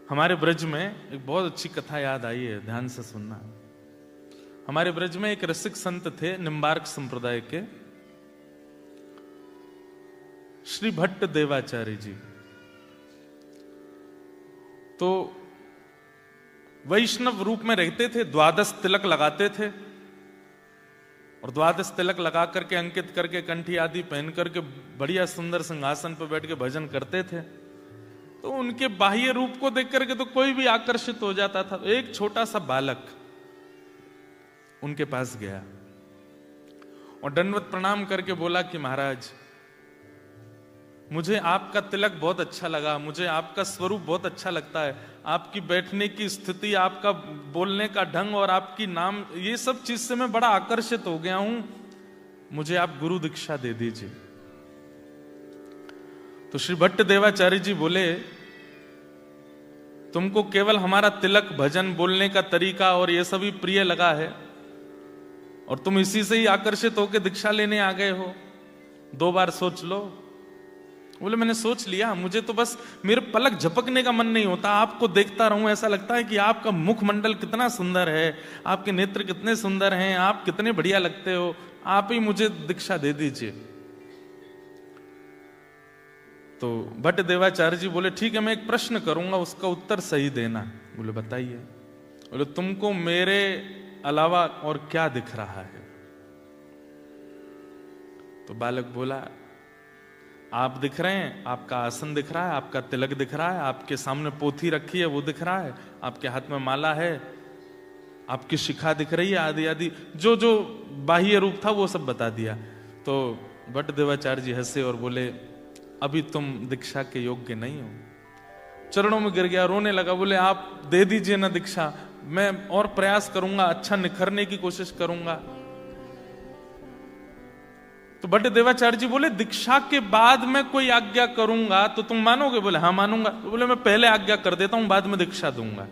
हमारे ब्रज में एक बहुत अच्छी कथा याद आई है, ध्यान से सुनना। हमारे ब्रज में एक रसिक संत थे, निम्बार्क संप्रदाय के श्री भट्ट देवाचार्य जी। तो वैष्णव रूप में रहते थे, द्वादश तिलक लगाते थे और द्वादश तिलक लगा करके अंकित करके कंठी आदि पहन करके बढ़िया सुंदर सिंहासन पर बैठ के भजन करते थे। तो उनके बाह्य रूप को देख करके तो कोई भी आकर्षित हो जाता था। एक छोटा सा बालक उनके पास गया और दंडवत प्रणाम करके बोला कि महाराज, मुझे आपका तिलक बहुत अच्छा लगा, मुझे आपका स्वरूप बहुत अच्छा लगता है, आपकी बैठने की स्थिति, आपका बोलने का ढंग और आपकी नाम, ये सब चीज से मैं बड़ा आकर्षित हो गया हूं, मुझे आप गुरु दीक्षा दे दीजिए। तो श्री भट्ट देवाचार्य जी बोले, तुमको केवल हमारा तिलक, भजन, बोलने का तरीका और ये सभी प्रिय लगा है और तुम इसी से ही आकर्षित होकर दीक्षा लेने आ गए हो, 2 बार सोच लो। बोले मैंने सोच लिया, मुझे तो बस मेरे पलक झपकने का मन नहीं होता, आपको देखता रहूं, ऐसा लगता है कि आपका मुखमंडल कितना सुंदर है, आपके नेत्र कितने सुंदर हैं, आप कितने बढ़िया लगते हो, आप ही मुझे दीक्षा दे दीजिए। तो भट्ट देवाचार्य जी बोले ठीक है, मैं एक प्रश्न करूंगा, उसका उत्तर सही देना। बोले बताइए। बोले तुमको मेरे अलावा और क्या दिख रहा है? तो बालक बोला, आप दिख रहे हैं, आपका आसन दिख रहा है, आपका तिलक दिख रहा है, आपके सामने पोथी रखी है वो दिख रहा है, आपके हाथ में माला है, आपकी शिखा दिख रही है, आदि आदि जो जो बाह्य रूप था वो सब बता दिया। तो भट्ट देवाचार्य जी हंसे और बोले, अभी तुम दीक्षा के योग्य नहीं हो। चरणों में गिर गया, रोने लगा। बोले आप दे दीजिए ना दीक्षा, मैं और प्रयास करूंगा, अच्छा निखरने की कोशिश करूंगा। तो भट्ट देवाचार्य जी बोले, दीक्षा के बाद मैं कोई आज्ञा करूंगा तो तुम मानोगे? बोले हाँ मानूंगा। तो बोले मैं पहले आज्ञा कर देता हूं, बाद में दीक्षा दूंगा।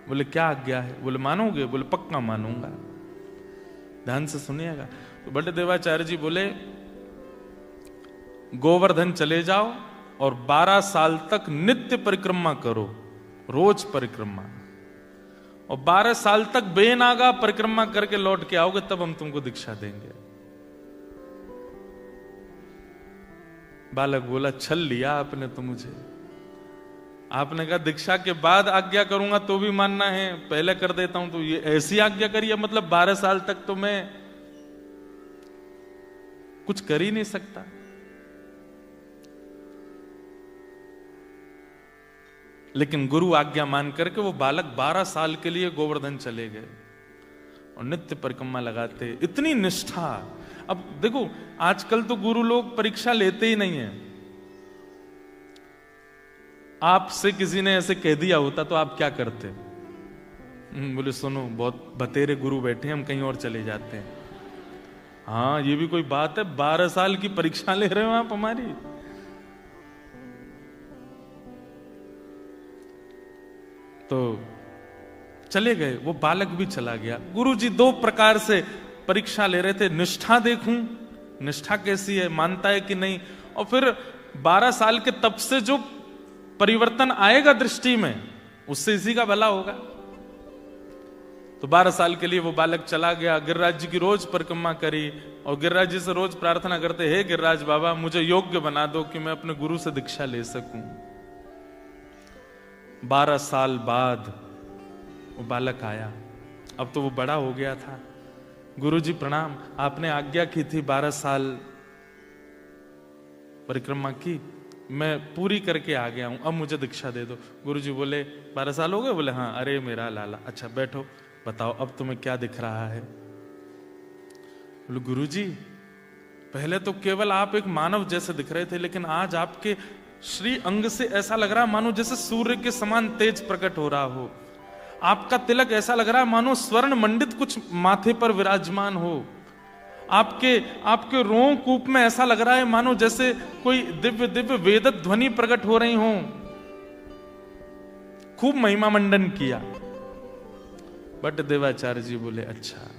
बोले क्या आज्ञा है? बोले मानोगे? बोले पक्का मानूंगा। ध्यान से सुनिएगा। तो भट्ट देवाचार्य जी बोले, गोवर्धन चले जाओ और 12 साल तक नित्य परिक्रमा करो, रोज परिक्रमा, और 12 साल तक बेनागा परिक्रमा करके लौट के आओगे, तब हम तुमको दीक्षा देंगे। बालक बोला, छल लिया आपने तो मुझे। आपने कहा दीक्षा के बाद आज्ञा करूंगा तो भी मानना है, पहले कर देता हूं तो ये ऐसी आज्ञा करिए, मतलब 12 साल तक तो मैं कुछ कर ही नहीं सकता। लेकिन गुरु आज्ञा मान करके वो बालक 12 साल के लिए गोवर्धन चले गए और नित्य परिक्रमा लगाते। इतनी निष्ठा। अब देखो, आजकल तो गुरु लोग परीक्षा लेते ही नहीं है। आपसे किसी ने ऐसे कह दिया होता तो आप क्या करते? बोले सुनो, बहुत बतेरे गुरु बैठे हैं, हम कहीं और चले जाते हैं। हाँ ये भी कोई बात है? 12 साल की परीक्षा ले रहे हो आप हमारी। तो चले गए, वो बालक भी चला गया। गुरुजी 2 प्रकार से परीक्षा ले रहे थे, निष्ठा देखूं, निष्ठा कैसी है, मानता है कि नहीं, और फिर 12 साल के तप से जो परिवर्तन आएगा दृष्टि में, उससे इसी का भला होगा। तो 12 साल के लिए वो बालक चला गया, गिरिराज जी की रोज परिक्रमा करी और गिरिराज जी से रोज प्रार्थना करते, हे गिरिराज बाबा मुझे योग्य बना दो कि मैं अपने गुरु से दीक्षा ले सकूं। 12 साल बाद वो बालक आया। अब तो वो बड़ा हो गया था। गुरुजी प्रणाम, आपने आज्ञा की थी 12 साल परिक्रमा की, मैं पूरी करके आ गया हूं, अब मुझे दीक्षा दे दो। गुरुजी बोले 12 साल हो गए? बोले हाँ। अरे मेरा लाला, अच्छा बैठो, बताओ अब तुम्हें क्या दिख रहा है? बोले गुरुजी पहले तो केवल आप एक मानव जैसे दिख रहे थे, लेकिन आज आपके श्री अंग से ऐसा लग रहा है मानो जैसे सूर्य के समान तेज प्रकट हो रहा हो। आपका तिलक ऐसा लग रहा है मानो स्वर्ण मंडित कुछ माथे पर विराजमान हो। आपके रों कूप में ऐसा लग रहा है मानो जैसे कोई दिव्य दिव्य वेद ध्वनि प्रकट हो रही हो। खूब महिमा मंडन किया। भट्ट देवाचार्य जी बोले, अच्छा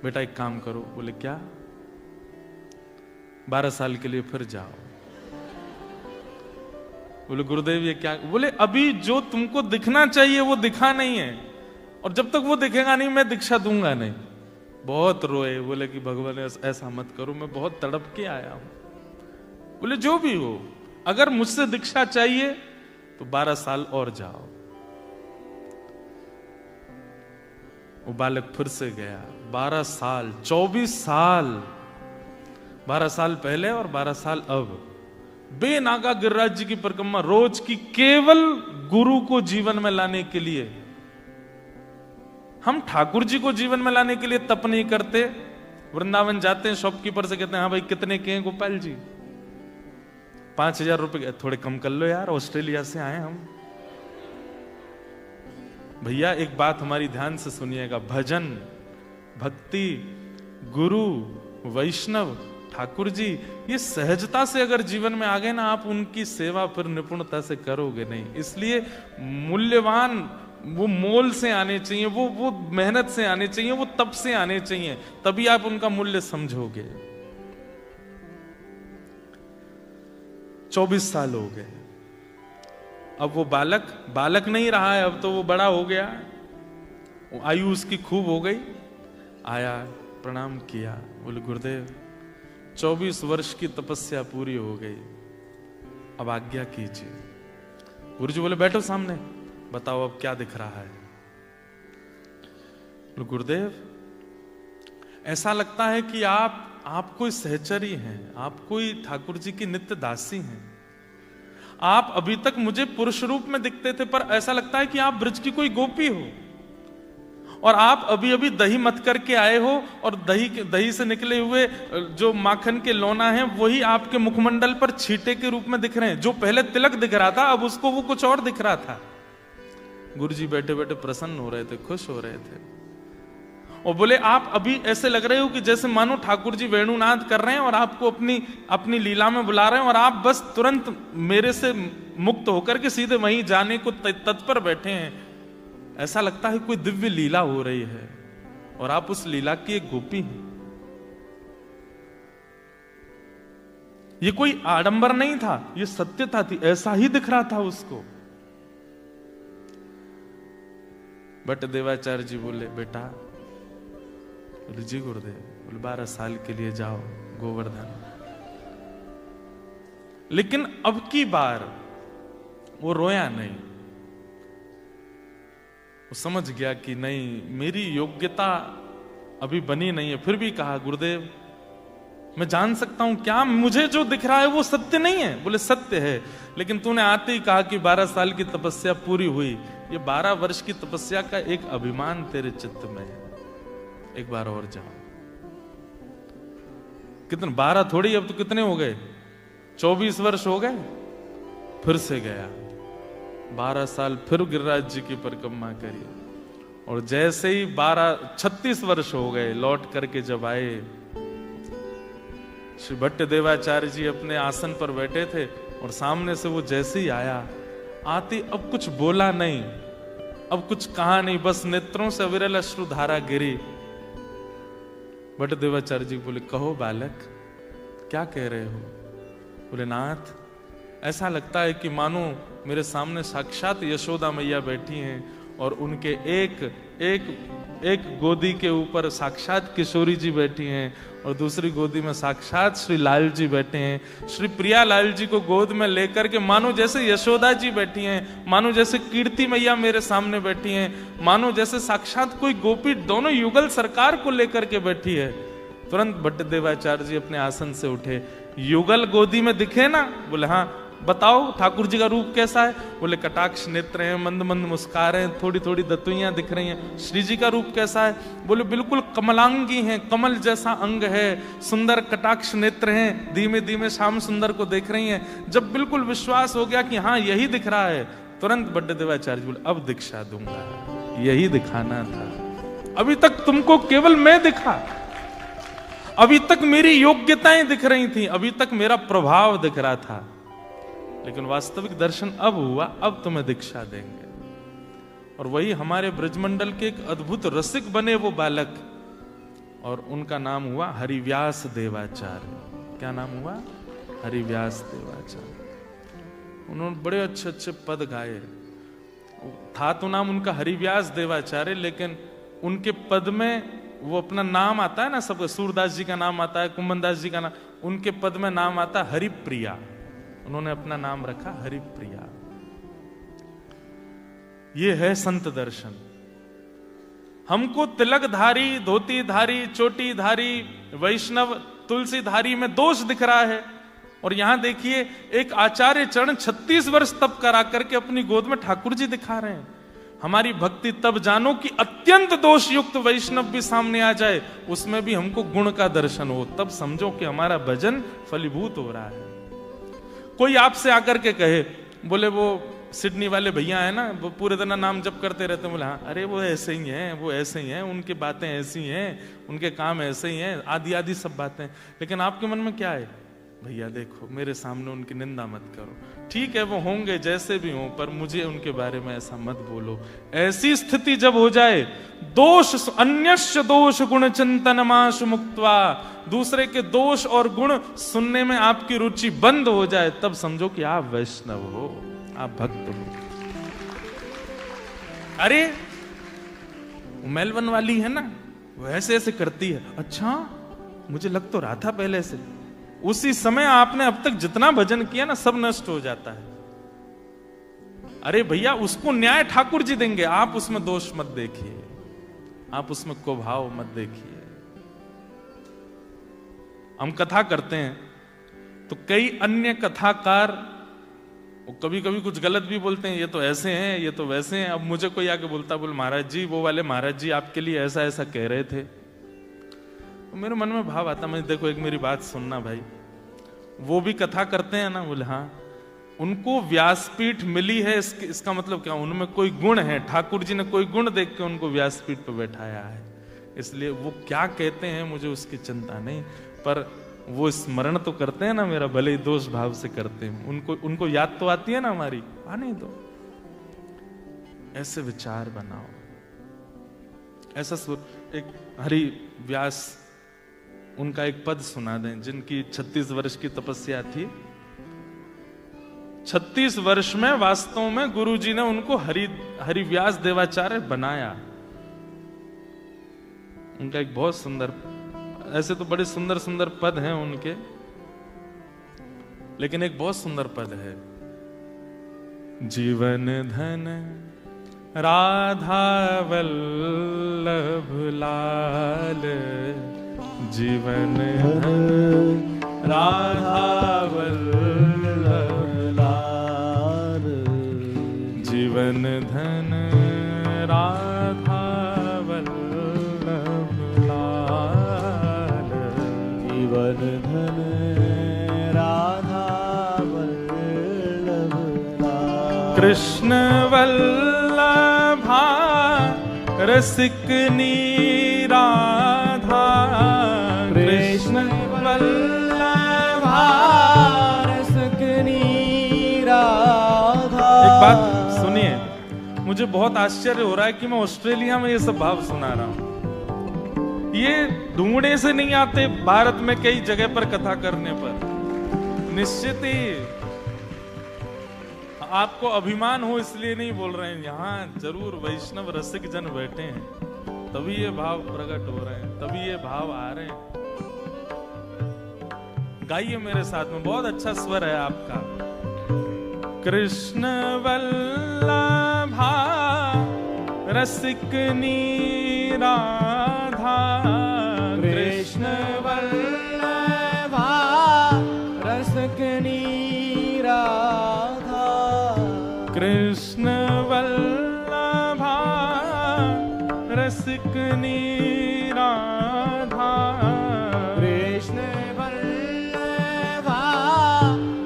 बेटा एक काम करो। बोले क्या? 12 साल के लिए फिर जाओ। बोले गुरुदेव ये क्या? बोले अभी जो तुमको दिखना चाहिए वो दिखा नहीं है, और जब तक वो दिखेगा नहीं मैं दीक्षा दूंगा नहीं। बहुत रोए, बोले कि भगवान ऐसा मत करो, मैं बहुत तड़प के आया हूं। बोले जो भी हो, अगर मुझसे दीक्षा चाहिए तो 12 साल और जाओ। वो बालक फिर से गया। 12 साल, 24 साल, 12 साल पहले और 12 साल अब, बेनागा गिरिराज जी की परिक्रमा रोज की, केवल गुरु को जीवन में लाने के लिए। हम ठाकुर जी को जीवन में लाने के लिए तप नहीं करते। वृंदावन जाते हैं, शॉपकीपर से कहते हैं हाँ भाई कितने के हैं गोपाल जी? 5000 रुपए। थोड़े कम कर लो यार, ऑस्ट्रेलिया से आए हम। भैया एक बात हमारी ध्यान से सुनिएगा, भजन, भक्ति, गुरु, वैष्णव, ठाकुर जी, ये सहजता से अगर जीवन में आ गए ना, आप उनकी सेवा फिर निपुणता से करोगे नहीं। इसलिए मूल्यवान वो मोल से आने चाहिए, वो मेहनत से आने चाहिए, वो तप से आने चाहिए, तभी आप उनका मूल्य समझोगे। 24 साल हो गए। अब वो बालक नहीं रहा है, अब तो वो बड़ा हो गया, आयु उसकी खूब हो गई। आया, प्रणाम किया, बोले गुरुदेव 24 वर्ष की तपस्या पूरी हो गई, अब आज्ञा कीजिए। गुरु जी बोले बैठो सामने, बताओ अब क्या दिख रहा है? बोले गुरुदेव ऐसा लगता है कि आप कोई सहचरी हैं, आप कोई ठाकुर जी की नित्य दासी हैं। आप अभी तक मुझे पुरुष रूप में दिखते थे, पर ऐसा लगता है कि आप ब्रज की कोई गोपी हो, और आप अभी अभी दही मत करके आए हो, और दही से निकले हुए जो माखन के लोना हैं वही आपके मुखमंडल पर छींटे के रूप में दिख रहे हैं। जो पहले तिलक दिख रहा था अब उसको वो कुछ और दिख रहा था। गुरु जी बैठे बैठे प्रसन्न हो रहे थे, खुश हो रहे थे, और बोले आप अभी ऐसे लग रहे हो कि जैसे मानो ठाकुर जी वेणुनाद कर रहे हैं और आपको अपनी लीला में बुला रहे हैं, और आप बस तुरंत मेरे से मुक्त होकर के सीधे वहीं जाने को तत्पर बैठे हैं। ऐसा लगता है कोई दिव्य लीला हो रही है, और आप उस लीला की एक गोपी हैं। ये कोई आडंबर नहीं था, ये सत्यता थी, ऐसा ही दिख रहा था उसको। बट देवाचार्य जी बोले बेटा, बोले जी गुरुदेव, बोले 12 साल के लिए जाओ गोवर्धन। लेकिन अब की बार वो रोया नहीं, वो समझ गया कि नहीं मेरी योग्यता अभी बनी नहीं है। फिर भी कहा गुरुदेव मैं जान सकता हूं क्या मुझे जो दिख रहा है वो सत्य नहीं है? बोले सत्य है, लेकिन तूने आते ही कहा कि 12 साल की तपस्या पूरी हुई। ये 12 वर्ष की तपस्या का एक अभिमान तेरे चित्त में है, एक बार और जाओ। कितने 12 थोड़ी, अब तो कितने हो गए, 24 वर्ष हो गए। फिर से गया, 12 साल फिर गिरिराज जी की परिक्रमा करी, और जैसे ही 36 वर्ष हो गए, लौट करके जब आए, श्री भट्ट देवाचार्य जी अपने आसन पर बैठे थे, और सामने से वो जैसे ही आया, आते अब कुछ बोला नहीं, अब कुछ कहा नहीं, बस नेत्रों से अविरल अश्रुधारा गिरी। भट्ट देवाचार्य जी बोले कहो बालक क्या कह रहे हो? बोले नाथ ऐसा लगता है कि मानो मेरे सामने साक्षात यशोदा मैया बैठी हैं, और उनके एक गोदी के ऊपर साक्षात किशोरी जी बैठी हैं, और दूसरी गोदी में साक्षात श्री लाल जी बैठे हैं। श्री प्रिया लाल जी को गोद में लेकर के मानो जैसे यशोदा जी बैठी हैं, मानो जैसे कीर्ति मैया मेरे सामने बैठी हैं, मानो जैसे साक्षात कोई गोपी दोनों युगल सरकार को लेकर के बैठी है। तुरंत भट्ट देवाचार्य जी अपने आसन से उठे। युगल गोदी में दिखे ना? बोले हाँ। बताओ ठाकुर जी का रूप कैसा है? बोले कटाक्ष नेत्र हैं, मंद मंद मुस्कार हैं, थोड़ी थोड़ी दतुइयां दिख रही हैं। श्री जी का रूप कैसा है? बोले बिल्कुल कमलांगी हैं, कमल जैसा अंग है, सुंदर कटाक्ष नेत्र हैं, धीमे धीमे श्याम सुंदर को देख रही हैं। जब बिल्कुल विश्वास हो गया कि हाँ यही दिख रहा है, तुरंत बड्डे देवाचार्य बोले अब दीक्षा दूंगा, यही दिखाना था। अभी तक तुमको केवल मैं दिखा, अभी तक मेरी योग्यताएं दिख रही थी, अभी तक मेरा प्रभाव दिख रहा था, लेकिन वास्तविक दर्शन अब हुआ, अब तुम्हें दीक्षा देंगे। और वही हमारे ब्रजमंडल के एक अद्भुत रसिक बने वो बालक, और उनका नाम हुआ हरिव्यास देवाचार्य। क्या नाम हुआ? हरिव्यास देवाचार्य। उन्होंने बड़े अच्छे अच्छे पद गाए। था तो नाम उनका हरिव्यास देवाचार्य, लेकिन उनके पद में वो अपना नाम आता है ना, सब सूरदास जी का नाम आता है, कुंभनदास जी का नाम, उनके पद में नाम आता है हरिप्रिया। उन्होंने अपना नाम रखा हरिप्रिया। ये है संत दर्शन। हमको तिलकधारी, धोतीधारी, चोटीधारी, वैष्णव, तुलसीधारी में दोष दिख रहा है। और यहां देखिए एक आचार्य चरण 36 वर्ष तप करा करके अपनी गोद में ठाकुर जी दिखा रहे हैं। हमारी भक्ति तब जानो कि अत्यंत दोष युक्त वैष्णव भी सामने आ जाए, उसमें भी हमको गुण का दर्शन हो, तब समझो कि हमारा भजन फलीभूत हो रहा है। कोई आपसे आकर के कहे, बोले वो सिडनी वाले भैया है ना, वो पूरे दिन नाम जप करते रहते हैं, बोले हाँ, अरे वो ऐसे ही हैं, वो ऐसे ही हैं, उनकी बातें ऐसी हैं, उनके काम ऐसे ही हैं, आदि आदि सब बातें। लेकिन आपके मन में क्या है? भैया देखो, मेरे सामने उनकी निंदा मत करो। ठीक है, वो होंगे जैसे भी हों, पर मुझे उनके बारे में ऐसा मत बोलो। ऐसी स्थिति जब हो जाए, दोष अन्यस्य दोष गुण चिंतन माशु मुक्त्वा, दूसरे के दोष और गुण सुनने में आपकी रुचि बंद हो जाए, तब समझो कि आप वैष्णव हो, आप भक्त हो। अरे मेलबर्न वाली है ना, वो ऐसे ऐसे करती है, अच्छा मुझे लग तो रहा था पहले से। उसी समय आपने अब तक जितना भजन किया ना, सब नष्ट हो जाता है। अरे भैया, उसको न्याय ठाकुर जी देंगे, आप उसमें दोष मत देखिए, आप उसमें कुभाव मत देखिए। हम कथा करते हैं तो कई अन्य कथाकार वो कभी कभी कुछ गलत भी बोलते हैं, ये तो ऐसे हैं, ये तो वैसे हैं। अब मुझे कोई आके बोलता, बोल महाराज जी, वो वाले महाराज जी आपके लिए ऐसा ऐसा कह रहे थे, तो मेरे मन में भाव आता, मैं देखो एक मेरी बात सुनना भाई, वो भी कथा करते हैं ना, बोले हाँ, उनको व्यासपीठ मिली है, इसका मतलब क्या? उनमें कोई गुण है, ठाकुर जी ने कोई गुण देख के उनको व्यासपीठ पर बैठाया है। इसलिए वो क्या कहते हैं मुझे उसकी चिंता नहीं, पर वो स्मरण तो करते हैं ना मेरा, भले ही दोष भाव से करते हैं, उनको याद तो आती है ना हमारी, आने दो। ऐसे विचार बनाओ, ऐसा एक हरि व्यास उनका एक पद सुना दें, जिनकी 36 वर्ष की तपस्या थी। 36 वर्ष में वास्तव में गुरु जी ने उनको हरिव्यास देवाचार्य बनाया। उनका एक बहुत सुंदर, ऐसे तो बड़े सुंदर सुंदर पद हैं उनके, लेकिन एक बहुत सुंदर पद है, जीवन धन राधा वल्लभ लाल, जीवन धन राधा वल्लभ लाल, जीवन धन राधा वल्लभ लाल, जीवन धन राधा वल्लभ लाल, कृष्ण वल्लभा रसिक राधा, कृष्ण वल्लभा रसिक राधा। एक बात सुनिए, मुझे बहुत आश्चर्य हो रहा है कि मैं ऑस्ट्रेलिया में ये सब भाव सुना रहा हूं। ये ढूंढने से नहीं आते, भारत में कई जगह पर कथा करने पर। निश्चित ही आपको अभिमान हो इसलिए नहीं बोल रहे हैं, यहां जरूर वैष्णव रसिक जन बैठे हैं, तभी ये भाव प्रकट हो रहे हैं, तभी ये भाव आ रहे हैं। गाइए मेरे साथ में, बहुत अच्छा स्वर है आपका। कृष्ण वल्लभा रसिक राधा, कृष्ण वल्लभा रसिक राधा, कृष्ण वल्लभा रसिक राधा, कृष्ण वल्लभा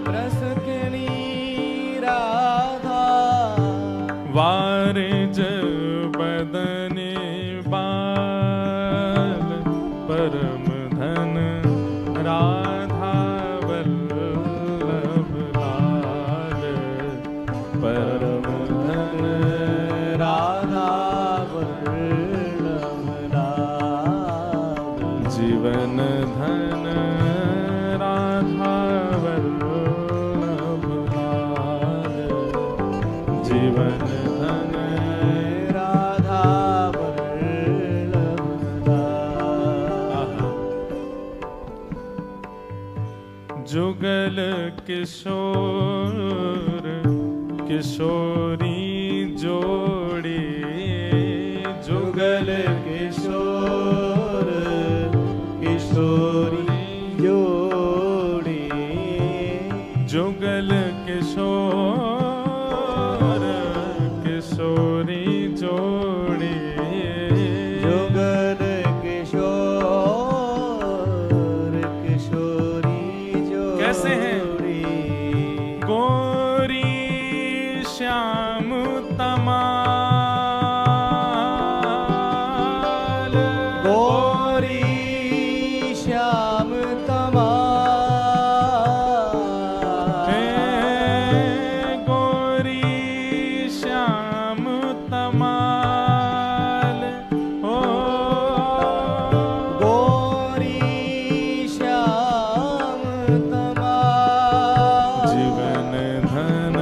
रसिक राधा, वारिज बदने बाल परम धन राधा वल्लभ लाल, परम धन राधा वल्लभ लाल, जीवन धन राधा वल्लभ लाल। धन राधा वल्लभ लाल। जुगल किशोर किशोरी जोड़ी, जुगल किशोर किशोरी जोड़ी, जुगल किशोर किशोरी जोड़ी, जुगल किशोर किशोरी जोड़ी। कैसे हैं? गोरी श्याम तमाल, गोरी श्याम तमाल, गोरी श्याम तमाल, ओ गोरी श्याम तमाल। जीवन धन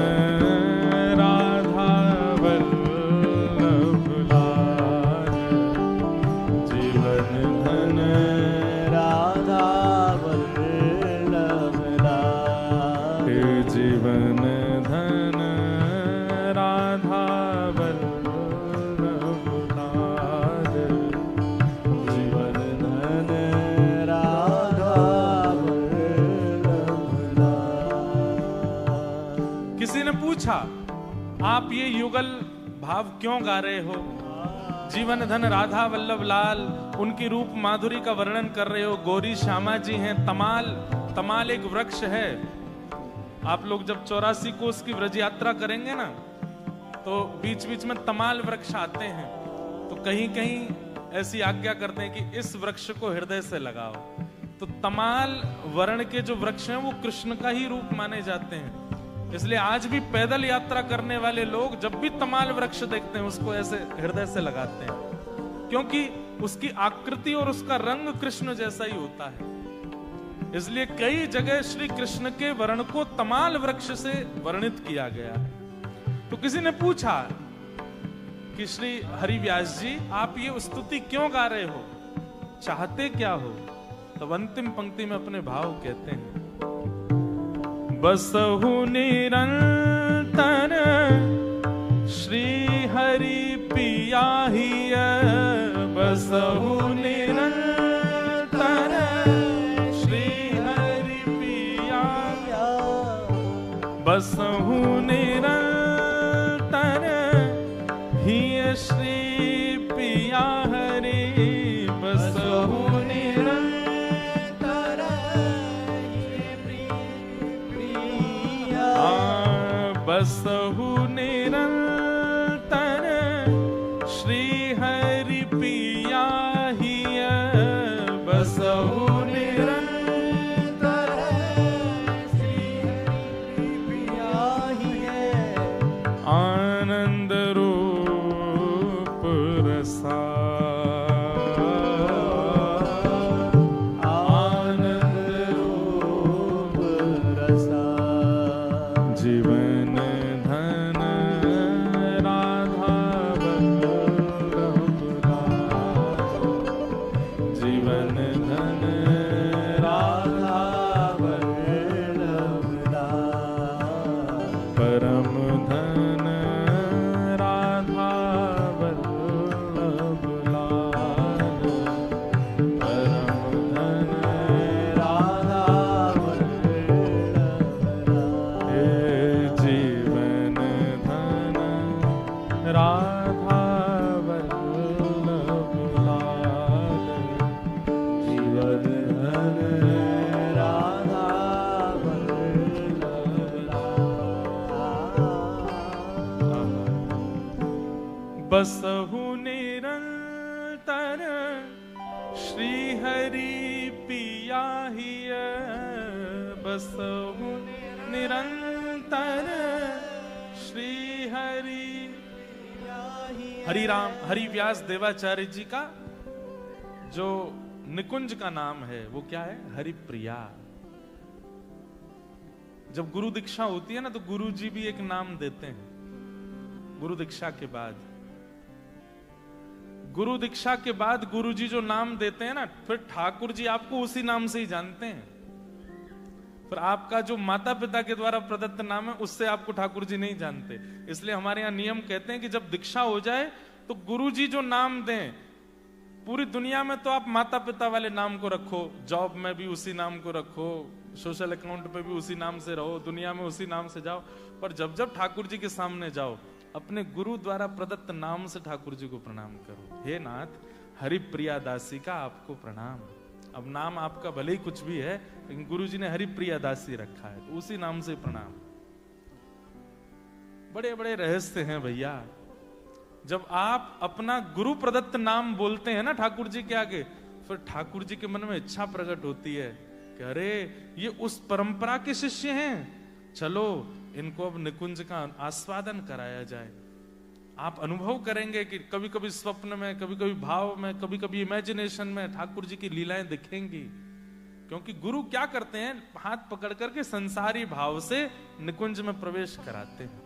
राधा वल्लभ लाल, जीवन धन राधा वल्लभ लाल, जीवन धन राधा वल्लभ लाल, जीवन धन राधा वल्लभ लाल। किसी ने पूछा आप ये युगल भाव क्यों गा रहे हो? जीवन धन राधा वल्लभ लाल, उनकी रूप माधुरी का वर्णन कर रहे हो। गोरी श्यामा जी हैं। तमाल, तमाल एक वृक्ष है। आप लोग जब 84 कोस की व्रज यात्रा करेंगे ना, तो बीच बीच में तमाल वृक्ष आते हैं, तो कहीं कहीं ऐसी आज्ञा करते हैं कि इस वृक्ष को हृदय से लगाओ। तो तमाल वर्ण के जो वृक्ष हैं वो कृष्ण का ही रूप माने जाते हैं। इसलिए आज भी पैदल यात्रा करने वाले लोग जब भी तमाल वृक्ष देखते हैं उसको ऐसे हृदय से लगाते हैं, क्योंकि उसकी आकृति और उसका रंग कृष्ण जैसा ही होता है। इसलिए कई जगह श्री कृष्ण के वर्ण को तमाल वृक्ष से वर्णित किया गया है। तो किसी ने पूछा कि श्री हरिव्यास जी आप ये स्तुति क्यों गा रहे हो, चाहते क्या हो? तो अंतिम पंक्ति में अपने भाव कहते हैं, बसहु निरंतर श्री हरि पिया हिय, बसहु निरंतर श्री हरि पिया, बसहु निरंतर हिय श्री पिया हरि, बसहु निरंतर बसहु निरंतर श्री हरि पिया हिय, बसहु निरंतर श्री हरि पिया हिय, आनंद रूप रसा, आनंद रूप रसा। जीवन धन राधा वल्लभ लाल, जीवन धन राधा वल्लभ लाल, परम धन राधा वल्लभ लाल, परम धन राधा वल्लभ लाल, हे जीवन धन राधा वल्लभ लाल, जीवन धन राधा वल्लभ लाल। बसहु निरंतर श्री हरि पिया हिय, बसहु निरंतर श्री हरि। हरि राम हरि व्यास देवाचार्य जी का जो निकुंज का नाम है वो क्या है? हरिप्रिया। जब गुरु दीक्षा होती है ना तो गुरु जी भी एक नाम देते हैं। गुरु दीक्षा के बाद, गुरु दीक्षा के बाद गुरु जी जो नाम देते हैं ना, फिर ठाकुर जी आपको उसी नाम से ही जानते हैं। फिर आपका जो माता पिता के द्वारा प्रदत्त नाम है उससे आपको ठाकुर जी नहीं जानते। इसलिए हमारे यहाँ नियम कहते हैं कि जब दीक्षा हो जाए तो गुरु जी जो नाम दें, पूरी दुनिया में तो आप माता पिता वाले नाम को रखो, जॉब में भी उसी नाम को रखो, सोशल अकाउंट पे भी उसी नाम से रहो, दुनिया में उसी नाम से जाओ, पर जब जब ठाकुर जी के सामने जाओ अपने गुरु द्वारा प्रदत्त नाम से ठाकुर जी को प्रणाम करो। हे नाथ, हरिप्रिया दासी का आपको प्रणाम। अब नाम आपका भले ही कुछ भी है, लेकिन गुरु जी ने हरिप्रिया दासी रखा है, तो उसी नाम से प्रणाम। बड़े बड़े रहस्य हैं भैया। जब आप अपना गुरु प्रदत्त नाम बोलते हैं ना ठाकुर जी के आगे, फिर ठाकुर जी के मन में इच्छा प्रकट होती है कि अरे ये उस परंपरा के शिष्य हैं, चलो इनको अब निकुंज का आस्वादन कराया जाए। आप अनुभव करेंगे कि कभी कभी स्वप्न में, कभी कभी भाव में, कभी कभी इमेजिनेशन में ठाकुर जी की लीलाएं दिखेंगी। क्योंकि गुरु क्या करते हैं, हाथ पकड़ करके संसारी भाव से निकुंज में प्रवेश कराते हैं।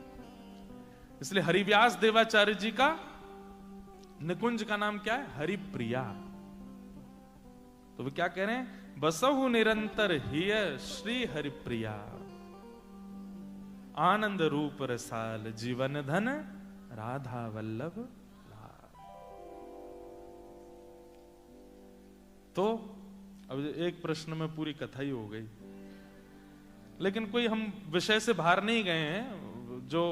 इसलिए हरिव्यास देवाचार्य जी का निकुंज का नाम क्या है, हरिप्रिया। तो वो क्या कह रहे हैं, बसहु निरंतर हिय श्री हरिप्रिया, आनंद रूप रसाल जीवन धन राधा वल्लभ लाल। तो अब एक प्रश्न में पूरी कथा ही हो गई, लेकिन कोई हम विषय से बाहर नहीं गए हैं। जो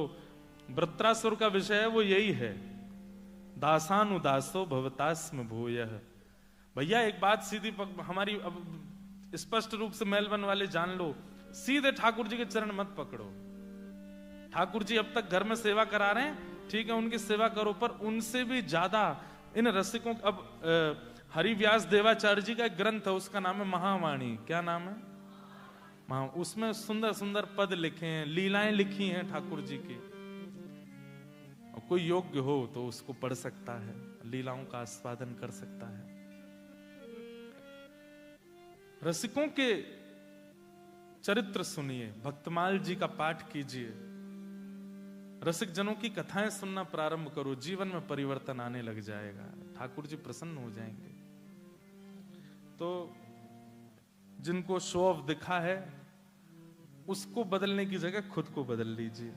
वृत्रासुर का विषय है वो यही है, दासानुदासो भवतास्म भूयः। भैया एक बात सीधी हमारी अब स्पष्ट रूप से मेलबर्न वाले जान लो, सीधे ठाकुर जी के चरण मत पकड़ो। ठाकुर जी अब तक घर में सेवा करा रहे हैं, ठीक है, उनकी सेवा करो, पर उनसे भी ज्यादा इन रसिकों। अब हरिव्यास देवाचार्य जी का एक ग्रंथ है, उसका नाम है महावाणी। क्या नाम है? उसमें सुंदर सुंदर पद लिखे हैं, लीलाएं लिखी हैं ठाकुर जी की। कोई योग्य हो तो उसको पढ़ सकता है, लीलाओं का आस्वादन कर सकता है। रसिकों के चरित्र सुनिए, भक्तमाल जी का पाठ कीजिए, रसिक जनों की कथाएं सुनना प्रारंभ करो, जीवन में परिवर्तन आने लग जाएगा, ठाकुर जी प्रसन्न हो जाएंगे। तो जिनको शो ऑफ दिखा है उसको बदलने की जगह खुद को बदल लीजिए।